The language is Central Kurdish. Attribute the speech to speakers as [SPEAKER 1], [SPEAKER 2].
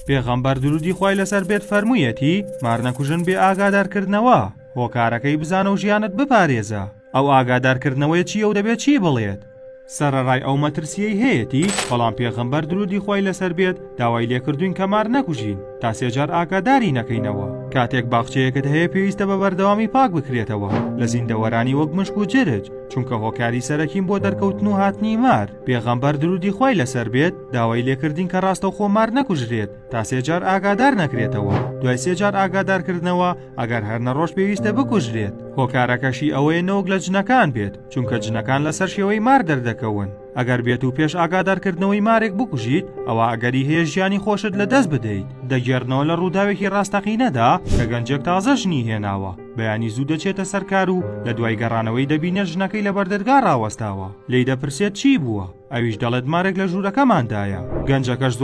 [SPEAKER 1] پێغەمبەر درودی خوای لەسەر بێت فەرموویەتی مار نەکوژن بێ ئاگادارکردنەوە هۆکارەکەی بزانە و ژیانت بپارێزە. ئەو ئاگادارکردنەوەی چی و دەبێت چی بڵێت؟ سەرەڕای ئەو مەترسیەی هەیەتی بەڵام پێغەمبەر درودی خوای لەسەر بێت داوای لێکردوین کە مار نەکوژین تا سێجار ئاگاداری نەکەینەوە. کاتێک باخچەیەکت هەیە پێویستە بە بەردەوامی پاک بکرێتەوە لە زیندەوەرانی وەک مشک و جرج، چونکە هۆکاری سەرەکیم بۆ دەرکەوتن و هاتنی مار. پێغەمبەر درودی خوای لەسەر بێت داوای لێکردین کە ڕاستەوخۆ مار نەکوژرێت تا سێجار ئاگادار نەکرێتەوە. دوای سێجار ئاگادارکردنەوە ئەگەر هەر نەڕۆژ پێویستە بکوژرێت. هۆکارەکەشی ئەوەیە نەوەک لە جنەکان بێت، چونکە جنەکان لەسەر شێوەی مار دەردەکەون. ئەگەر بێت و پێش ئاگادارکردنەوەی مارێک بکوژیت ئەوە ئەگەری هەیە ژیانی خۆشت لەدەست بدەیت. دەگێڕنەوە لە ڕووداوێکی ڕاستەقینەدا کە گەنجێک تازە ژنی هێناوە، بەیانی زوو دەچێتە سەرکار و لە دوای گەڕانەوەی دەبینێت ژنەکەی لە بەردەرگا ڕاوەستاوە. لێی دەپرسێت چی بووە؟ ئەویش دەڵێت مارێک لە ژوورەکەماندایە. گەنجەکەش